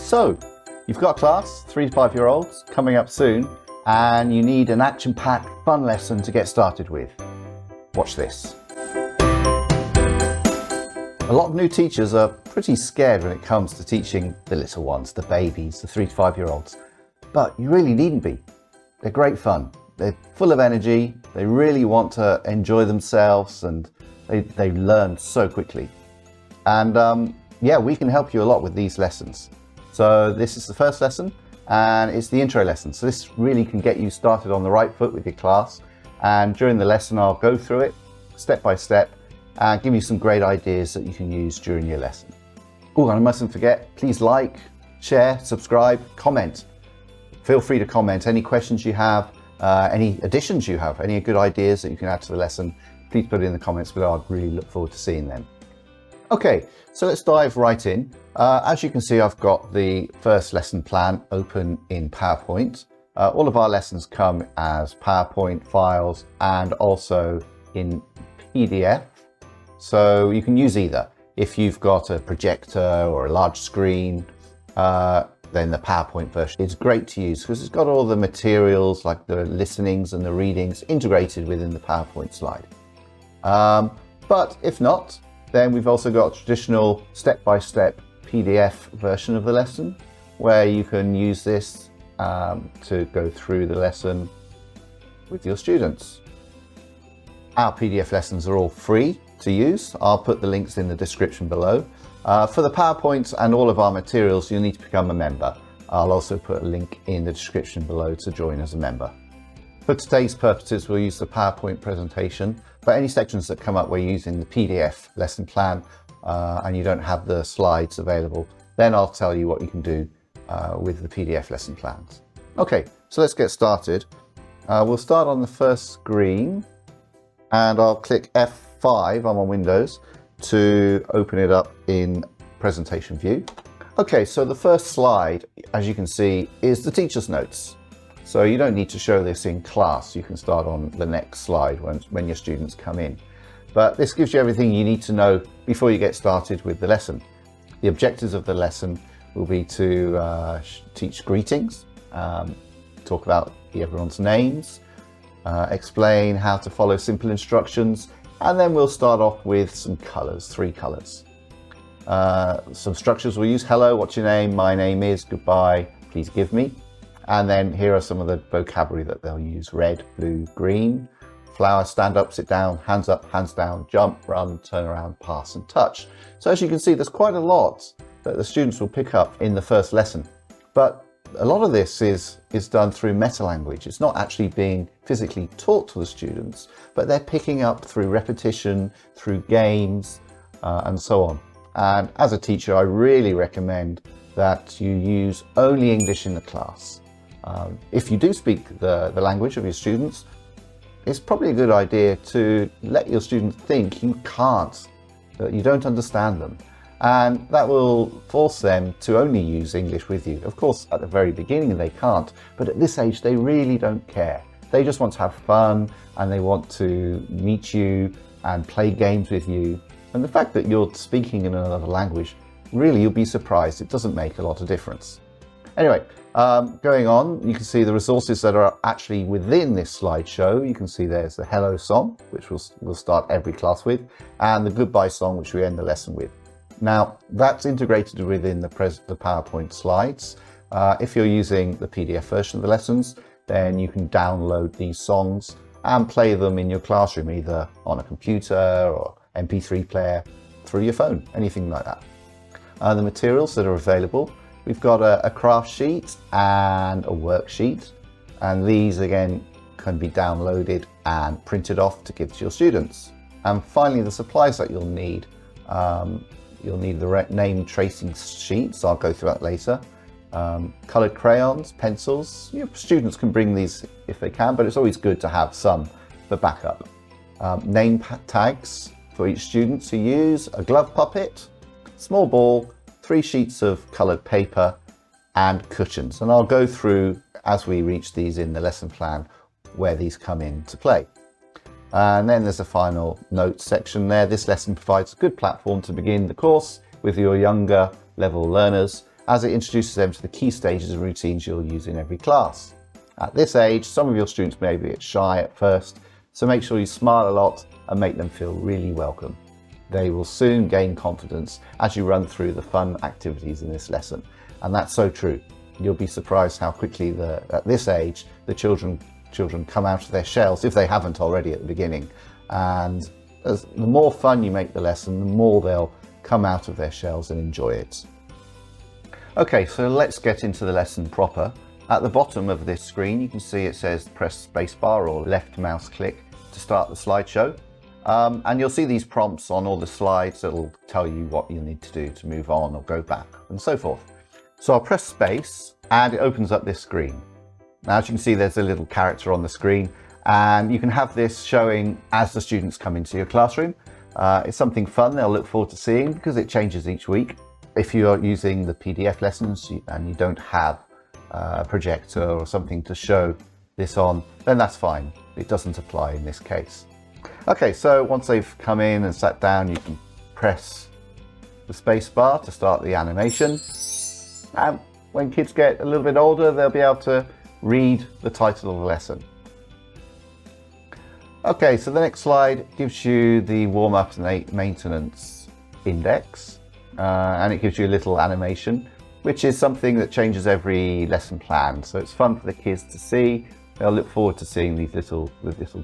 So, you've got a class, 3 to 5 year olds, coming up soon, and you need an action-packed, fun lesson to get started with. Watch this. A lot of new teachers are pretty scared when it comes to teaching the little ones, the babies, the 3 to 5 year olds. But you really needn't be. They're great fun. They're full of energy. They really want to enjoy themselves, and they learn so quickly. And yeah, we can help you a lot with these lessons. So this is the first lesson, and it's the intro lesson. So this really can get you started on the right foot with your class. And during the lesson, I'll go through it step by step and give you some great ideas that you can use during your lesson. Oh, and I mustn't forget, please like, share, subscribe, comment. Feel free to comment any questions you have, any additions you have, any good ideas that you can add to the lesson. Please put it in the comments below. I'd really look forward to seeing them. Okay, so let's dive right in. As you can see, I've got the first lesson plan open in PowerPoint. All of our lessons come as PowerPoint files and also in PDF. So you can use either. If you've got a projector or a large screen, then the PowerPoint version is great to use because it's got all the materials like the listenings and the readings integrated within the PowerPoint slide. But if not, then we've also got a traditional step-by-step PDF version of the lesson where you can use this to go through the lesson with your students. Our PDF lessons are all free to use. I'll put the links in the description below. For the PowerPoints and all of our materials, you'll need to become a member. I'll also put a link in the description below to join as a member. For today's purposes, we'll use the PowerPoint presentation, but any sections that come up where you're using the PDF lesson plan and you don't have the slides available, then I'll tell you what you can do with the PDF lesson plans. Okay, so let's get started. We'll start on the first screen, and I'll click F5 on my Windows to open it up in presentation view. Okay, so the first slide, as you can see, is the teacher's notes. So you don't need to show this in class. You can start on the next slide when your students come in. But this gives you everything you need to know before you get started with the lesson. The objectives of the lesson will be to teach greetings, talk about everyone's names, explain how to follow simple instructions, and then we'll start off with some colours, 3 colours. Some structures we'll use: hello, what's your name, my name is, goodbye, please give me. And then here are some of the vocabulary that they'll use: red, blue, green, flower, stand up, sit down, hands up, hands down, jump, run, turn around, pass and touch. So as you can see, there's quite a lot that the students will pick up in the first lesson. But a lot of this is done through meta language. It's not actually being physically taught to the students, but they're picking up through repetition, through games, and so on. And as a teacher, I really recommend that you use only English in the class. If you do speak the language of your students, it's probably a good idea to let your students think you can't, that you don't understand them. And that will force them to only use English with you. Of course, at the very beginning they can't, but at this age they really don't care. They just want to have fun and they want to meet you and play games with you. And the fact that you're speaking in another language, really you'll be surprised. It doesn't make a lot of difference. Anyway, going on, you can see the resources that are actually within this slideshow. You can see there's the hello song, which we'll start every class with, and the goodbye song, which we end the lesson with. Now, that's integrated within the PowerPoint slides. If you're using the PDF version of the lessons, then you can download these songs and play them in your classroom, either on a computer or MP3 player, through your phone, anything like that. The materials that are available: we've got a craft sheet and a worksheet, and these again can be downloaded and printed off to give to your students. And finally, the supplies that you'll need. You'll need the name tracing sheets. I'll go through that later. Coloured crayons, pencils. Your students can bring these if they can, but it's always good to have some for backup. Name tags for each student to use, a glove puppet, small ball, 3 sheets of coloured paper and cushions. And I'll go through, as we reach these in the lesson plan, where these come into play. And then there's a final notes section there. This lesson provides a good platform to begin the course with your younger level learners, as it introduces them to the key stages and routines you'll use in every class. At this age, some of your students may be a bit shy at first, so make sure you smile a lot and make them feel really welcome. They will soon gain confidence as you run through the fun activities in this lesson. And that's so true. You'll be surprised how quickly at this age, the children come out of their shells, if they haven't already at the beginning. And the more fun you make the lesson, the more they'll come out of their shells and enjoy it. Okay, so let's get into the lesson proper. At the bottom of this screen, you can see it says press spacebar or left mouse click to start the slideshow. And you'll see these prompts on all the slides that will tell you what you need to do to move on or go back and so forth. So I'll press space and it opens up this screen. Now, as you can see, there's a little character on the screen, and you can have this showing as the students come into your classroom. It's something fun they'll look forward to seeing because it changes each week. If you are using the PDF lessons and you don't have a projector or something to show this on, then that's fine. It doesn't apply in this case. Okay, so once they've come in and sat down, you can press the space bar to start the animation. And when kids get a little bit older, they'll be able to read the title of the lesson. Okay, so the next slide gives you the warm-up and maintenance index, and it gives you a little animation, which is something that changes every lesson plan. So it's fun for the kids to see. They'll look forward to seeing these little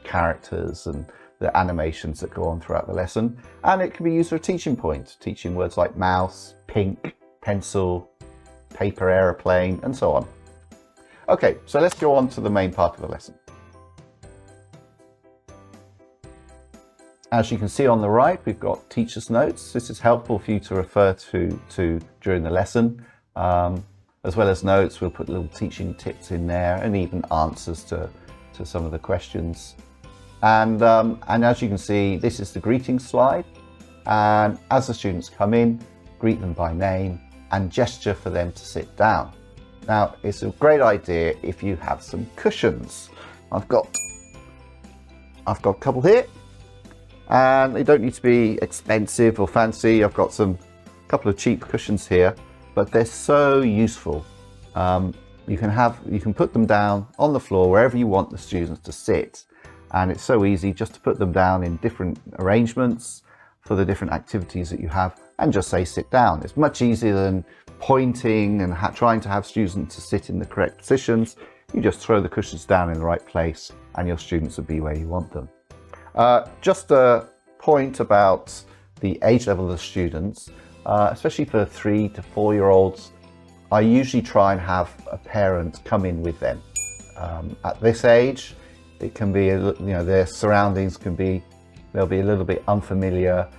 characters and the animations that go on throughout the lesson. And it can be used for a teaching point, teaching words like mouse, pink, pencil, paper aeroplane, and so on. Okay, so let's go on to the main part of the lesson. As you can see on the right, we've got teacher's notes. This is helpful for you to refer to during the lesson. As well as notes, we'll put little teaching tips in there and even answers to some of the questions. And as you can see, this is the greeting slide. And as the students come in, greet them by name and gesture for them to sit down. Now, it's a great idea if you have some cushions. I've got a couple here, and they don't need to be expensive or fancy. I've got a couple of cheap cushions here, but they're so useful. You can put them down on the floor wherever you want the students to sit, and it's so easy just to put them down in different arrangements for the different activities that you have, and just say sit down. It's much easier than pointing and trying to have students to sit in the correct positions. You just throw the cushions down in the right place and your students will be where you want them. Just a point about the age level of the students, especially for 3 to 4 year olds, I usually try and have a parent come in with them. At this age, it can be, their surroundings they'll be a little bit unfamiliar,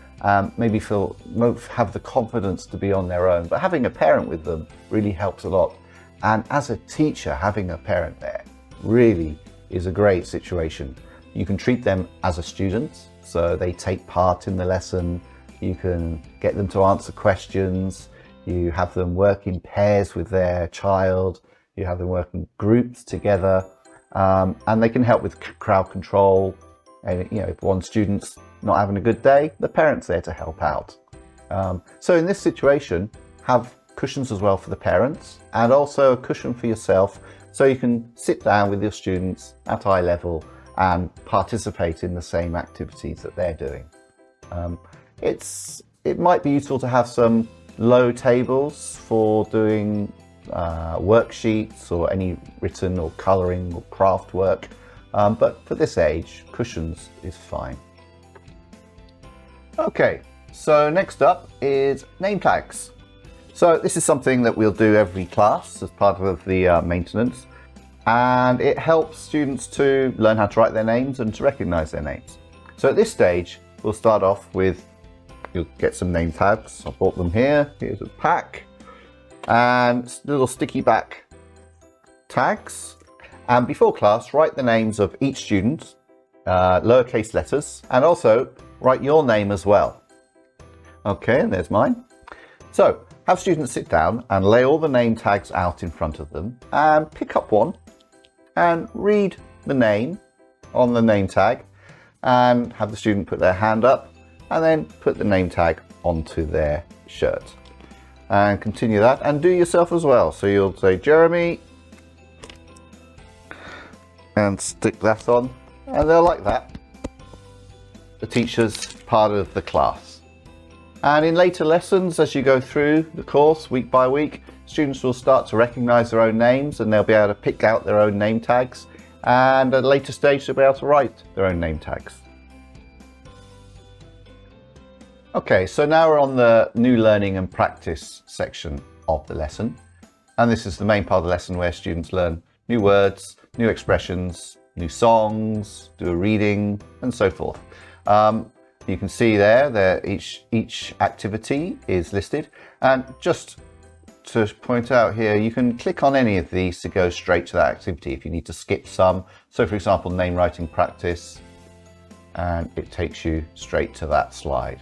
maybe won't have the confidence to be on their own, but having a parent with them really helps a lot. And as a teacher, having a parent there really is a great situation. You can treat them as a student, so they take part in the lesson. You can get them to answer questions. You have them work in pairs with their child. You have them work in groups together, and they can help with crowd control. And if one student's not having a good day, the parent's there to help out. So in this situation, have cushions as well for the parents, and also a cushion for yourself, so you can sit down with your students at eye level and participate in the same activities that they're doing. It might be useful to have some low tables for doing worksheets or any written or colouring or craft work, but for this age, cushions is fine. Okay, so next up is name tags. So this is something that we'll do every class as part of the maintenance, and it helps students to learn how to write their names and to recognise their names. So at this stage, we'll start off with, you'll get some name tags. I bought them here. Here's a pack, and little sticky back tags. And before class, write the names of each student, lowercase letters, and also write your name as well. Okay, and there's mine. So have students sit down and lay all the name tags out in front of them, and pick up one and read the name on the name tag, and have the student put their hand up and then put the name tag onto their shirt. and continue that, and do yourself as well. So you'll say Jeremy and stick that on, and they'll like that. The teacher's part of the class. And in later lessons, as you go through the course week by week, students will start to recognize their own names, and they'll be able to pick out their own name tags, and at a later stage they'll be able to write their own name tags. Okay, so now we're on the new learning and practice section of the lesson, and this is the main part of the lesson where students learn new words, new expressions, new songs, do a reading, and so forth. You can see there each activity is listed, and just to point out here, you can click on any of these to go straight to that activity if you need to skip some. So for example, name writing practice, and it takes you straight to that slide.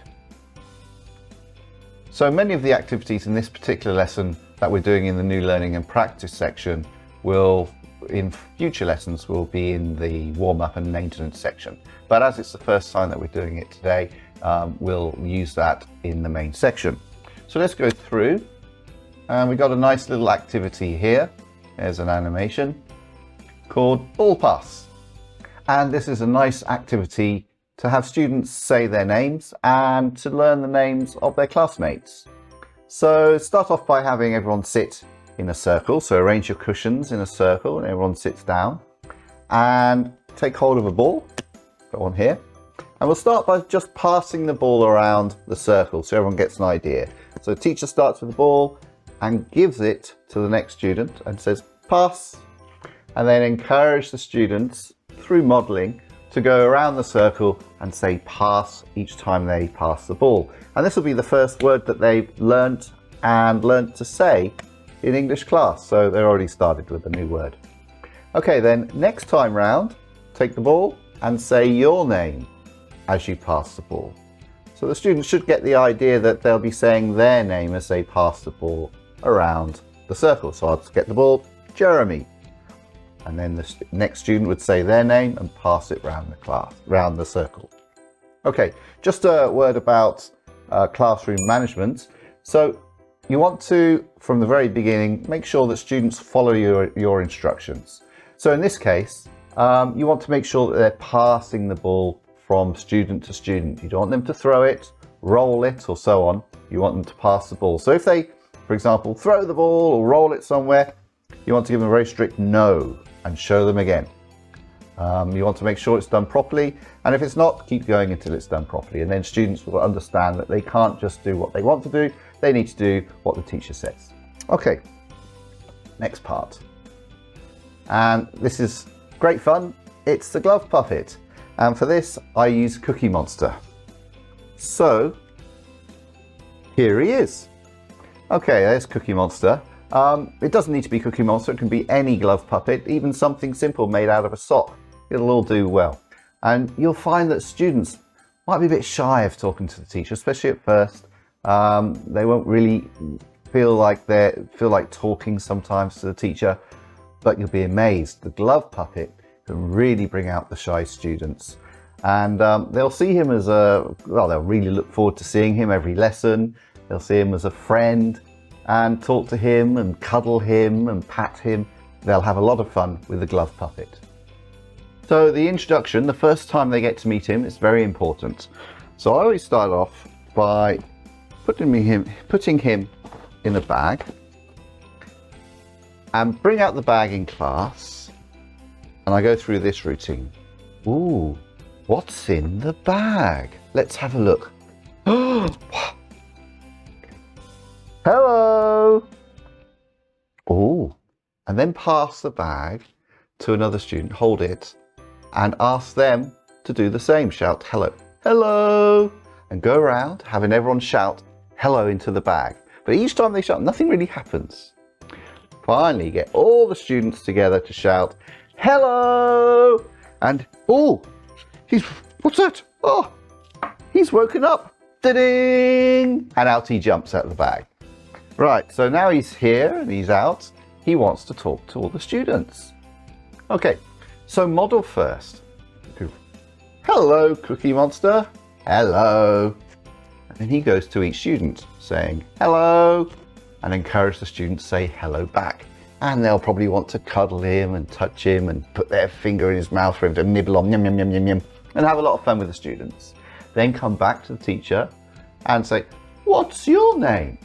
So many of the activities in this particular lesson that we're doing in the new learning and practice section will, in future lessons, will be in the warm-up and maintenance section. But as it's the first time that we're doing it today, we'll use that in the main section. So let's go through, and we've got a nice little activity here. There's an animation called Ball Pass. And this is a nice activity to have students say their names and to learn the names of their classmates. So start off by having everyone sit in a circle. So arrange your cushions in a circle and everyone sits down, and take hold of a ball. Go on here. And we'll start by just passing the ball around the circle so everyone gets an idea. So the teacher starts with the ball and gives it to the next student and says, pass. And then encourage the students through modelling to go around the circle and say pass each time they pass the ball. And this will be the first word that they've learnt to say in English class. So they're already started with a new word. Okay, then next time round, take the ball and say your name as you pass the ball. So the students should get the idea that they'll be saying their name as they pass the ball around the circle. So I'll just get the ball, Jeremy. And then the next student would say their name and pass it round the class, round the circle. Okay, just a word about classroom management. So you want to, from the very beginning, make sure that students follow your instructions. So in this case, you want to make sure that they're passing the ball from student to student. You don't want them to throw it, roll it, or so on. You want them to pass the ball. So if they, for example, throw the ball or roll it somewhere, you want to give them a very strict no and show them again. You want to make sure it's done properly, and if it's not, keep going until it's done properly, and then students will understand that they can't just do what they want to do, they need to do what the teacher says. Okay, next part. And this is great fun. It's the glove puppet, and for this I use Cookie Monster. So here he is. Okay, there's Cookie Monster. It doesn't need to be Cookie Monster, it can be any glove puppet, even something simple made out of a sock. It'll all do well. And you'll find that students might be a bit shy of talking to the teacher, especially at first. They won't really feel like talking sometimes to the teacher, but you'll be amazed. The glove puppet can really bring out the shy students. And they'll see him as they'll really look forward to seeing him every lesson. They'll see him as a friend and talk to him and cuddle him and pat him. They'll have a lot of fun with the glove puppet. So the introduction, the first time they get to meet him, is very important. So I always start off by putting him in a bag and bring out the bag in class, and I go through this routine. Ooh, what's in the bag? Let's have a look. Hello! Oh, and then pass the bag to another student, hold it, and ask them to do the same. Shout hello, hello, and go around having everyone shout hello into the bag. But each time they shout, nothing really happens. Finally, get all the students together to shout hello, and oh, what's that? Oh, he's woken up. Da-ding! And out he jumps out of the bag. Right, so now he's here and he's out. He wants to talk to all the students. Okay, so model first. Hello, Cookie Monster. Hello. And then he goes to each student saying, hello, and encourage the student to say hello back. And they'll probably want to cuddle him and touch him and put their finger in his mouth for him to nibble on, yum, yum, yum, yum, yum, and have a lot of fun with the students. Then come back to the teacher and say, "What's your name?"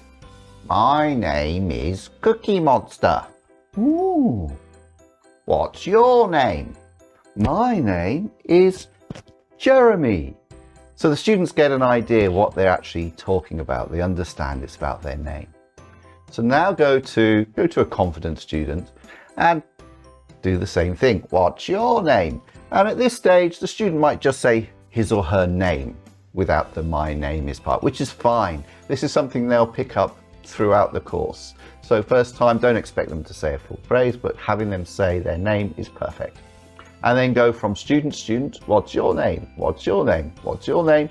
"My name is Cookie Monster." "Ooh." "What's your name?" "My name is Jeremy." So the students get an idea what they're actually talking about. They understand it's about their name. So now go to a confident student and do the same thing. "What's your name?" And at this stage, the student might just say his or her name without the "my name is" part, which is fine. This is something they'll pick up throughout the course. So first time, don't expect them to say a full phrase, but having them say their name is perfect. And then go from student to student, "What's your name? What's your name? What's your name?"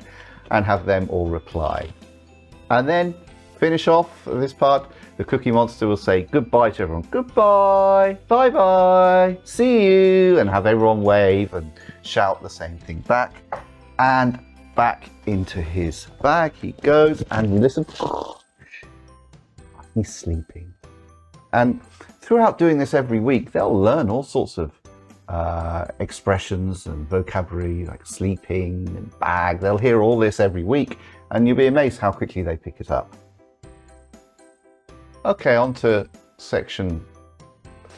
and have them all reply. And then finish off this part. The Cookie Monster will say goodbye to everyone. "Goodbye, bye-bye, see you," and have everyone wave and shout the same thing back. And back into his bag he goes, and you listen. He's sleeping. And throughout doing this every week, they'll learn all sorts of expressions and vocabulary like sleeping and bag. They'll hear all this every week, and you'll be amazed how quickly they pick it up. Okay, on to section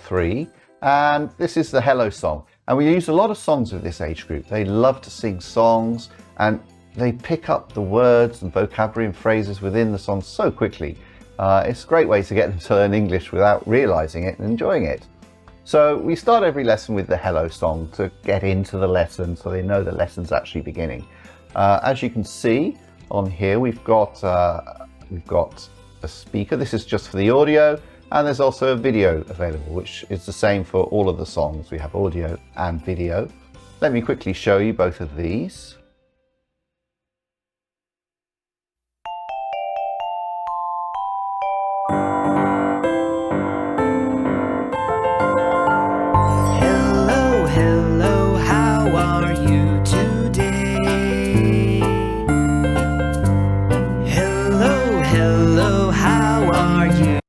3, and this is the hello song. And we use a lot of songs with this age group. They love to sing songs, and they pick up the words and vocabulary and phrases within the song so quickly. It's a great way to get them to learn English without realizing it and enjoying it. So we start every lesson with the hello song to get into the lesson so they know the lesson's actually beginning. As you can see on here, we've got a speaker. This is just for the audio, and there's also a video available, which is the same for all of the songs. We have audio and video. Let me quickly show you both of these. Hello, hello, how are you today? Hello, hello, how are you?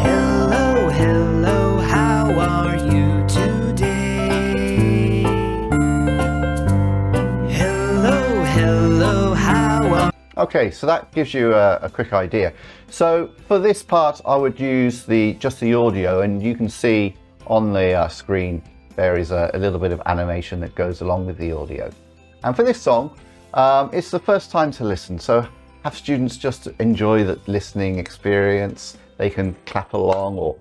Hello, hello, how are you today? Hello, hello, how are Okay, so that gives you a quick idea. So for this part, I would use just the audio, and you can see on the screen there is a little bit of animation that goes along with the audio. And for this song, it's the first time to listen, so have students just enjoy the listening experience. They can clap along or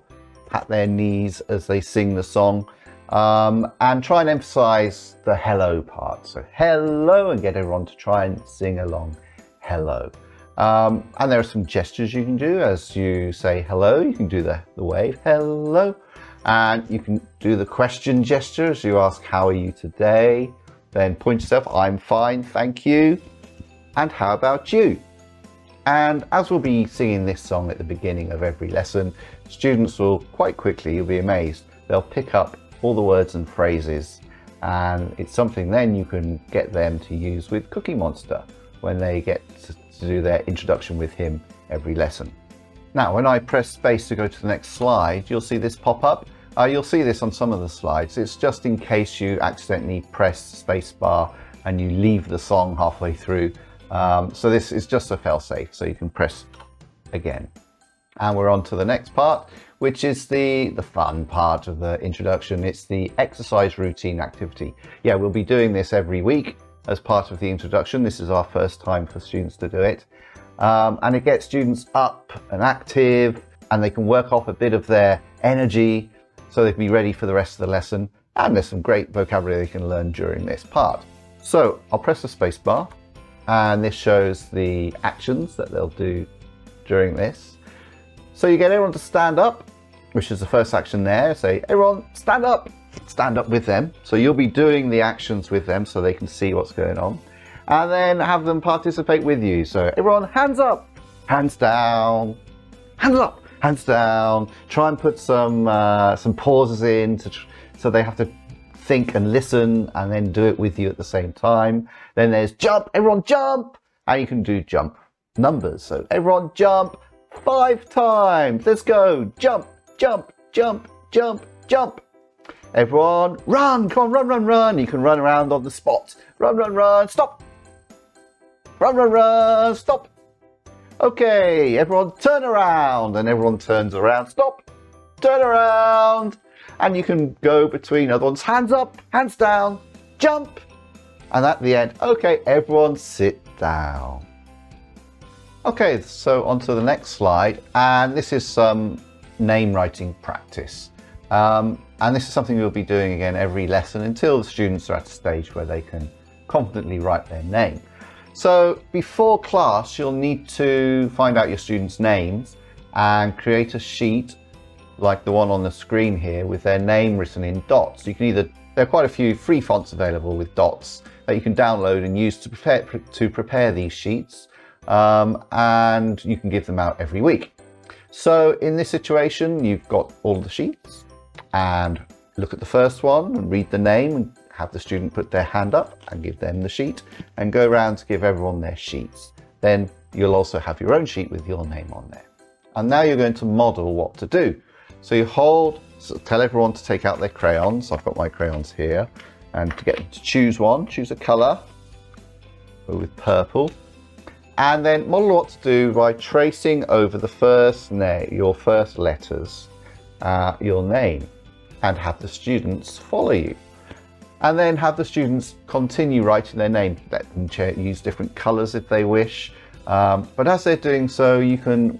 pat their knees as they sing the song, and try and emphasize the hello part. So hello, and get everyone to try and sing along hello. And there are some gestures you can do as you say hello. You can do the wave hello, and you can do the question gesture as you ask how are you today. Then point yourself, I'm fine, thank you, and how about you? And as we'll be singing this song at the beginning of every lesson, students will quite quickly, you'll be amazed, they'll pick up all the words and phrases, and it's something then you can get them to use with Cookie Monster when they get to do their introduction with him every lesson. Now, when I press space to go to the next slide, you'll see this pop up. You'll see this on some of the slides. It's just in case you accidentally press space bar and you leave the song halfway through. So this is just a fail-safe, so you can press again. And we're on to the next part, which is the fun part of the introduction. It's the exercise routine activity. Yeah, we'll be doing this every week as part of the introduction. This is our first time for students to do it. And it gets students up and active, and they can work off a bit of their energy so they can be ready for the rest of the lesson. And there's some great vocabulary they can learn during this part. So I'll press the space bar, and this shows the actions that they'll do during this. So you get everyone to stand up, which is the first action there. Say, everyone stand up with them. So you'll be doing the actions with them so they can see what's going on. And then have them participate with you. So everyone, hands up, hands down, hands up, hands down. Try and put some pauses in so they have to think and listen and then do it with you at the same time. Then there's jump, everyone jump, and you can do jump numbers. So everyone jump 5 times. Let's go. Jump, jump, jump, jump, jump. Everyone run, come on, run, run, run. You can run around on the spot. Run, run, run, stop. Run, run, run, stop. Okay, everyone turn around, and everyone turns around. Stop, turn around. And you can go between other ones. Hands up, hands down, jump. And at the end, okay, everyone sit down. Okay, so on to the next slide. And this is some name writing practice. And this is something we'll be doing again every lesson until the students are at a stage where they can confidently write their name. So before class, you'll need to find out your students' names and create a sheet like the one on the screen here with their name written in dots. You can either, there are quite a few free fonts available with dots that you can download and use to prepare these sheets, and you can give them out every week. So in this situation, you've got all the sheets, and look at the first one and read the name and have the student put their hand up and give them the sheet, and go around to give everyone their sheets. Then you'll also have your own sheet with your name on there. And now you're going to model what to do. So you tell everyone to take out their crayons. I've got my crayons here, and to get them to choose one, choose a color. Go with purple. And then model what to do by tracing over the first name, your first letters, your name, and have the students follow you. And then have the students continue writing their name. Let them use different colors if they wish. But as they're doing so, you can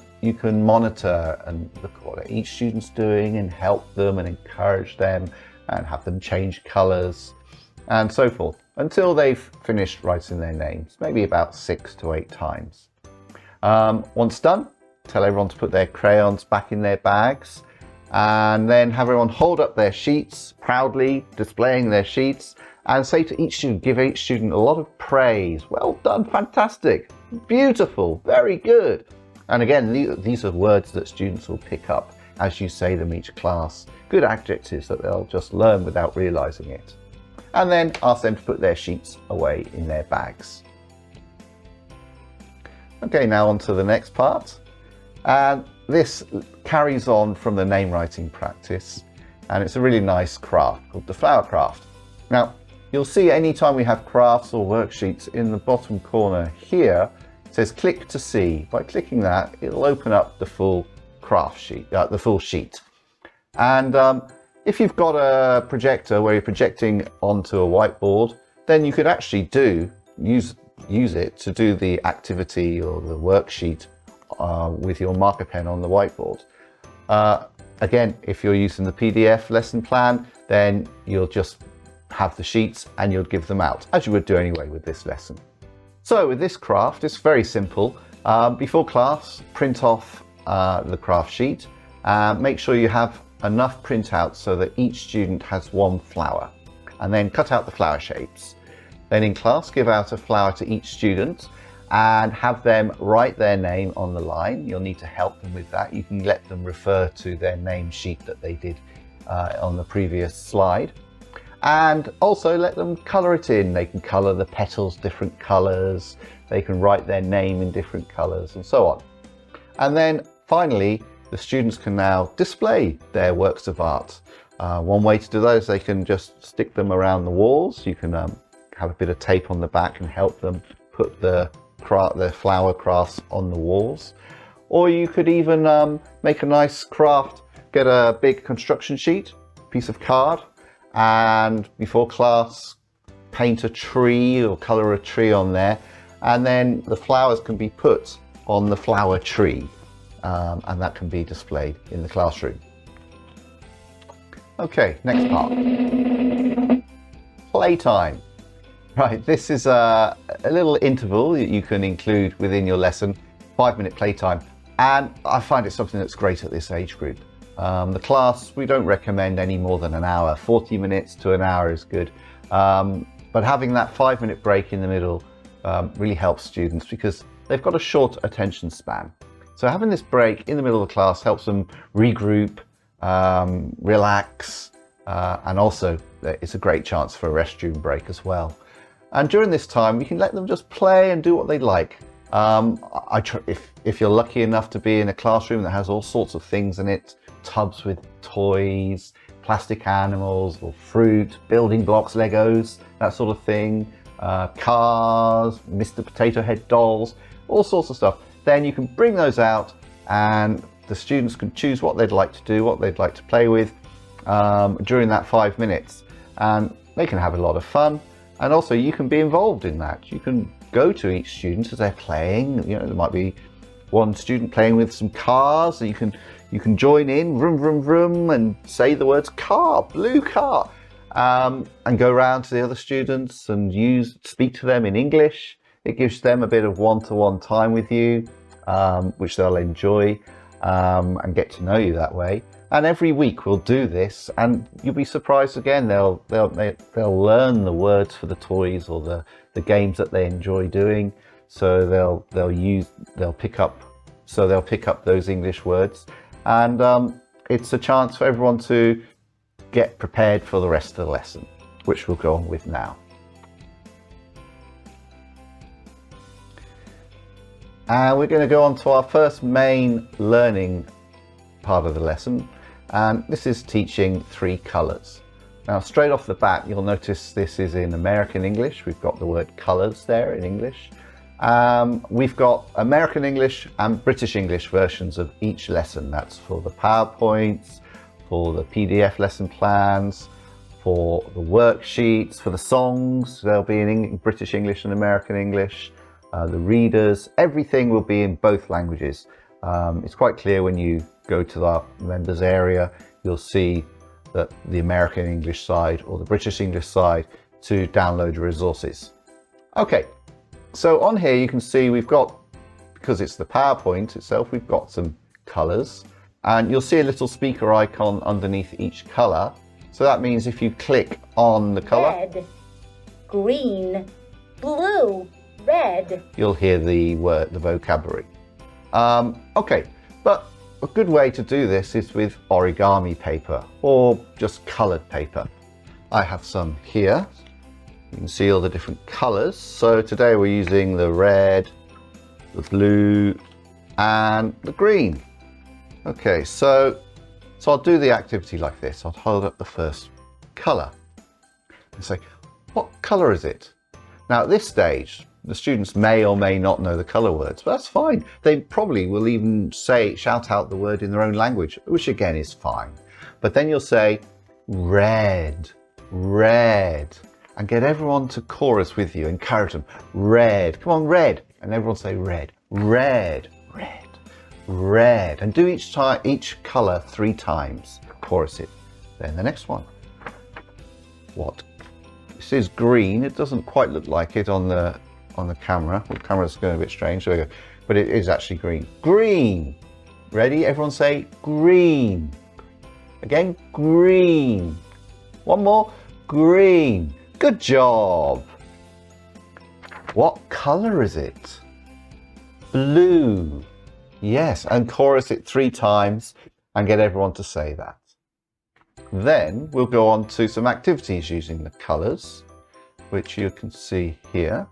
monitor and look at what each student's doing and help them and encourage them and have them change colors and so forth until they've finished writing their names, maybe about 6 to 8 times. Once done, tell everyone to put their crayons back in their bags, and then have everyone hold up their sheets, proudly displaying their sheets, and say to each student, give each student a lot of praise. Well done, fantastic, beautiful, very good. And again, these are words that students will pick up as you say them each class. Good adjectives that they'll just learn without realizing it. And then ask them to put their sheets away in their bags. Okay, now on to the next part. And this carries on from the name writing practice, and it's a really nice craft called the flower craft. Now, you'll see anytime we have crafts or worksheets, in the bottom corner here, it says click to see. By clicking that, it'll open up the full craft sheet, the full sheet. And if you've got a projector where you're projecting onto a whiteboard, then you could actually use it to do the activity or the worksheet with your marker pen on the whiteboard. Again, if you're using the PDF lesson plan, then you'll just have the sheets and you'll give them out, as you would do anyway with this lesson. So with this craft, it's very simple. Before class, print off the craft sheet. Make sure you have enough printouts so that each student has one flower, and then cut out the flower shapes. Then in class, give out a flower to each student and have them write their name on the line. You'll need to help them with that. You can let them refer to their name sheet that they did on the previous slide. And also let them colour it in. They can colour the petals different colours. They can write their name in different colours and so on. And then finally, the students can now display their works of art. One way to do that is they can just stick them around the walls. You can have a bit of tape on the back and help them put the flower crafts on the walls. Or you could even make a nice craft, get a big construction sheet, piece of card, and before class paint a tree or colour a tree on there, and then the flowers can be put on the flower tree, and that can be displayed in the classroom. Okay, next part. Playtime. Right, this is a little interval that you can include within your lesson, 5-minute playtime. And I find it something that's great at this age group. The class, we don't recommend any more than an hour. 40 minutes to an hour is good. But having that 5-minute break in the middle really helps students because they've got a short attention span. So having this break in the middle of the class helps them regroup, relax, and also it's a great chance for a restroom break as well. And during this time, we can let them just play and do what they like. If you're lucky enough to be in a classroom that has all sorts of things in it, tubs with toys, plastic animals or fruit, building blocks, Legos, that sort of thing, cars, Mr. Potato Head dolls, all sorts of stuff, then you can bring those out and the students can choose what they'd like to do, what they'd like to play with during that 5 minutes. And they can have a lot of fun. And also you can be involved in that. You can go to each student as they're playing. You know, there might be one student playing with some cars. So you can join in, vroom, vroom, vroom, and say the words car, blue car, and go around to the other students and speak to them in English. It gives them a bit of one-to-one time with you, which they'll enjoy and get to know you that way. And every week we'll do this, and you'll be surprised again. They'll learn the words for the toys or the games that they enjoy doing. So they'll pick up those English words, and it's a chance for everyone to get prepared for the rest of the lesson, which we'll go on with now. And we're going to go on to our first main learning part of the lesson. And this is teaching 3 colours. Now, straight off the bat, you'll notice this is in American English. We've got the word colours there in English. We've got American English and British English versions of each lesson. That's for the PowerPoints, for the PDF lesson plans, for the worksheets, for the songs. They'll be in British English and American English. The readers, everything will be in both languages. It's quite clear when you go to our members area, you'll see that the American English side or the British English side to download your resources. Okay, so on here you can see we've got, because it's the PowerPoint itself, we've got some colours, and you'll see a little speaker icon underneath each colour. So that means if you click on the colour, red, green, blue, red, you'll hear the vocabulary. Okay, but a good way to do this is with origami paper or just coloured paper. I have some here. You can see all the different colours. So today we're using the red, the blue and the green. Okay, so I'll do the activity like this. I'll hold up the first colour and say, what colour is it? Now at this stage, the students may or may not know the colour words, but that's fine. They probably will even shout out the word in their own language, which again is fine. But then you'll say red, red, and get everyone to chorus with you. Encourage them. Red, come on, red. And everyone say red, red, red, red. And do each colour 3 times. Chorus it. Then the next one. What? This is green. It doesn't quite look like it on the camera. The camera's going a bit strange. There we go. But it is actually green. Green. Ready? Everyone say green. Again, green. One more. Green. Good job. What colour is it? Blue. Yes, and chorus it 3 times and get everyone to say that. Then we'll go on to some activities using the colours, which you can see here.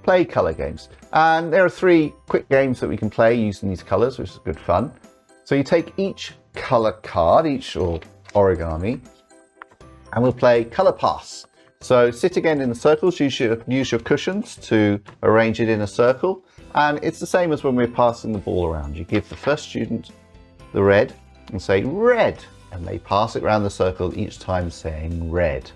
Play colour games. And there are 3 quick games that we can play using these colours, which is good fun. So you take each colour card, or origami, and we'll play colour pass. So sit again in the circles, use your cushions to arrange it in a circle. And it's the same as when we're passing the ball around. You give the first student the red and say red, and they pass it around the circle each time saying red.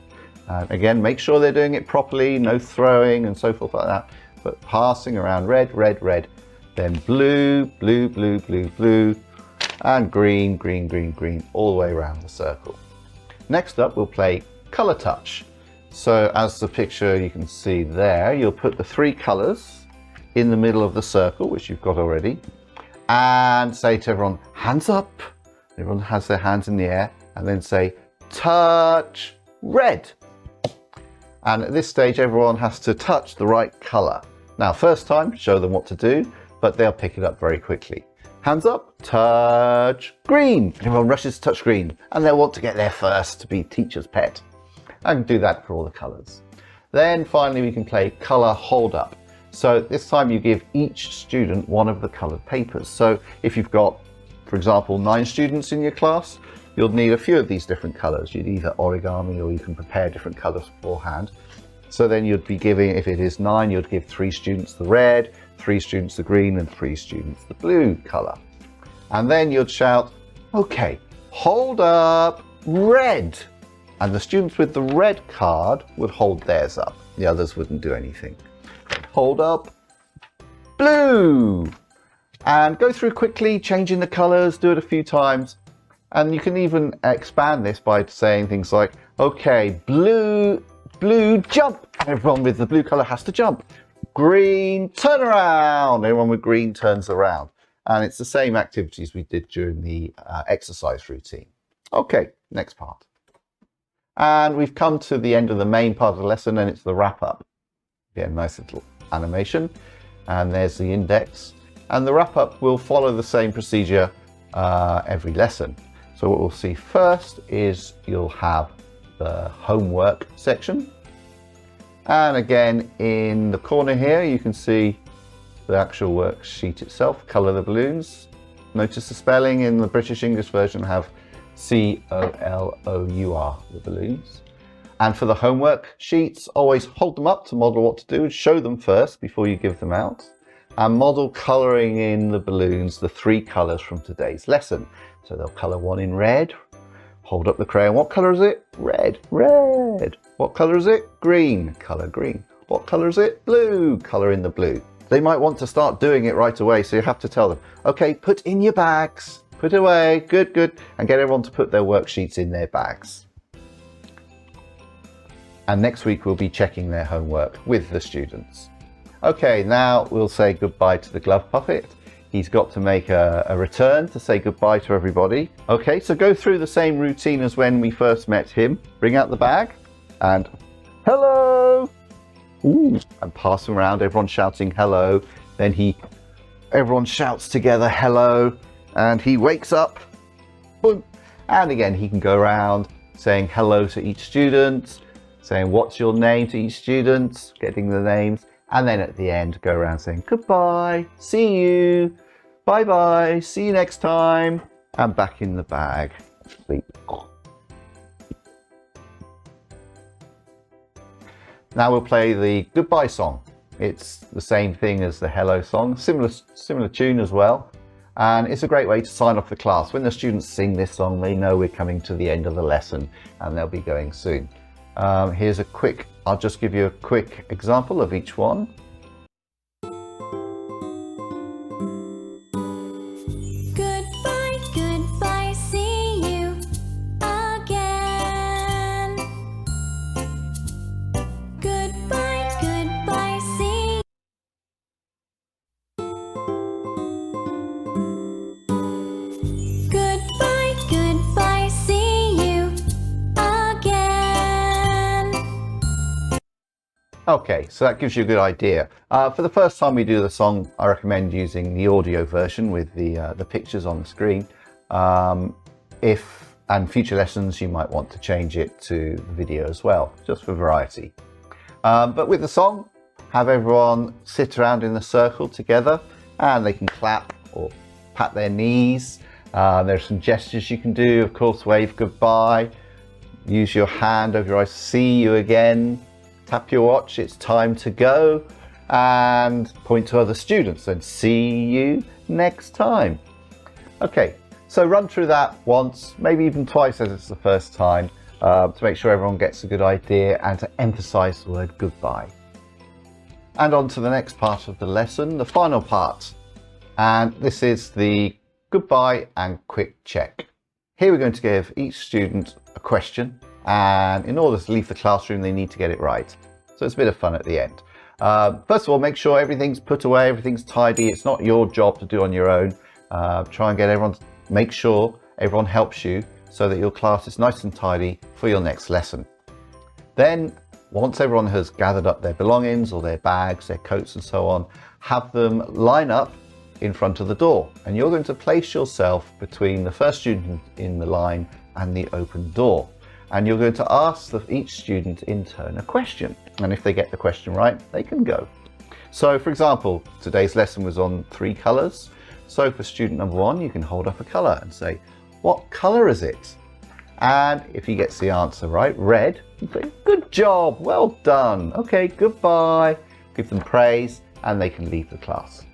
Again, make sure they're doing it properly, no throwing and so forth like that, but passing around red, red, red, then blue, blue, blue, blue, blue, and green, green, green, green, all the way around the circle. Next up, we'll play colour touch. So as the picture you can see there, you'll put the 3 colours in the middle of the circle, which you've got already, and say to everyone, hands up. Everyone has their hands in the air, and then say, touch red. And at this stage, everyone has to touch the right colour. Now, first time, show them what to do, but they'll pick it up very quickly. Hands up, touch green. Everyone rushes to touch green and they'll want to get there first to be teacher's pet. I can do that for all the colours. Then finally we can play colour hold up. So this time you give each student one of the coloured papers. So if you've got, for example, 9 students in your class, you'll need a few of these different colours. You'd either origami or you can prepare different colours beforehand. So then you'd be giving, if it is 9, you'd give 3 students the red, 3 students the green and 3 students the blue colour. And then you'd shout, okay, hold up red. And the students with the red card would hold theirs up. The others wouldn't do anything. Hold up blue. And go through quickly, changing the colours, do it a few times. And you can even expand this by saying things like, okay, blue, jump. Everyone with the blue colour has to jump. Green, turn around. Everyone with green turns around. And it's the same activities we did during the exercise routine. Okay, next part. And we've come to the end of the main part of the lesson, and it's the wrap up. Again, nice little animation. And there's the index. And the wrap up will follow the same procedure every lesson. So what we'll see first is you'll have the homework section. And again, in the corner here, you can see the actual worksheet itself, colour the balloons. Notice the spelling in the British English version have C-O-L-O-U-R, the balloons. And for the homework sheets, always hold them up to model what to do and show them first before you give them out. And model colouring in the balloons, the 3 colours from today's lesson. So they'll colour one in red, hold up the crayon. What colour is it? Red, red. What colour is it? Green, colour green. What colour is it? Blue, colour in the blue. They might want to start doing it right away, so you have to tell them, okay, put in your bags, put away, good, good, and get everyone to put their worksheets in their bags. And next week we'll be checking their homework with the students. Okay, now we'll say goodbye to the glove puppet. He's got to make a return to say goodbye to everybody. Okay, so go through the same routine as when we first met him. Bring out the bag and hello. Ooh, and pass him around, everyone shouting hello. Then everyone shouts together hello, and he wakes up. Boom. And again, he can go around saying hello to each student, saying what's your name to each student, getting the names. And then at the end, go around saying goodbye, see you, bye-bye, see you next time, and back in the bag. Sleep. Now we'll play the goodbye song. It's the same thing as the hello song, similar tune as well. And it's a great way to sign off the class. When the students sing this song, they know we're coming to the end of the lesson and they'll be going soon. I'll just give you a quick example of each one. Goodbye, goodbye, see you again. Goodbye, goodbye, see Goodbye, goodbye, see you again. Okay, so that gives you a good idea. For the first time we do the song, I recommend using the audio version with the pictures on the screen. And future lessons, you might want to change it to video as well, just for variety. But with the song, have everyone sit around in a circle together and they can clap or pat their knees. There's some gestures you can do, of course, wave goodbye, use your hand over your eyes, see you again, tap your watch, it's time to go, and point to other students and see you next time. Okay, so run through that once, maybe even twice as it's the first time, to make sure everyone gets a good idea and to emphasize the word goodbye. And on to the next part of the lesson, the final part. And this is the goodbye and quick check. Here we're going to give each student a question, and in order to leave the classroom, they need to get it right. So it's a bit of fun at the end. First of all, make sure everything's put away, everything's tidy. It's not your job to do on your own. Try and get everyone, make sure everyone helps you so that your class is nice and tidy for your next lesson. Then, once everyone has gathered up their belongings or their bags, their coats and so on, have them line up in front of the door, and you're going to place yourself between the first student in the line and the open door. And you're going to ask each student in turn a question. And if they get the question right, they can go. So for example, today's lesson was on 3 colors. So for student number 1, you can hold up a color and say, what color is it? And if he gets the answer right, red, you say, good job, well done. Okay, goodbye. Give them praise and they can leave the class.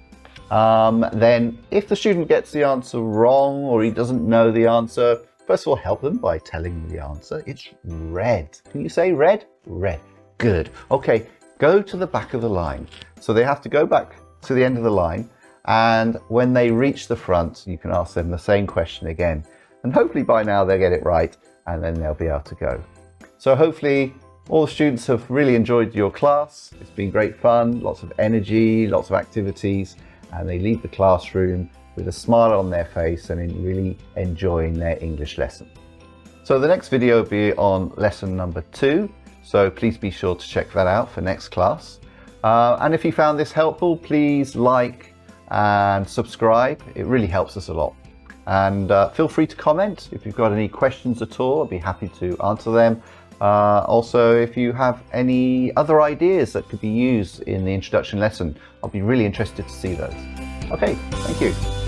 Then if the student gets the answer wrong or he doesn't know the answer, first of all, help them by telling them the answer. It's red. Can you say red? Red. Good. Okay, go to the back of the line. So they have to go back to the end of the line, and when they reach the front, you can ask them the same question again. And hopefully by now they'll get it right, and then they'll be able to go. So hopefully all the students have really enjoyed your class. It's been great fun, lots of energy, lots of activities, and they leave the classroom with a smile on their face and really enjoying their English lesson. So the next video will be on lesson number 2. So please be sure to check that out for next class. And if you found this helpful, please like and subscribe. It really helps us a lot. And feel free to comment if you've got any questions at all. I'll be happy to answer them. Also, if you have any other ideas that could be used in the introduction lesson, I'll be really interested to see those. Okay, thank you.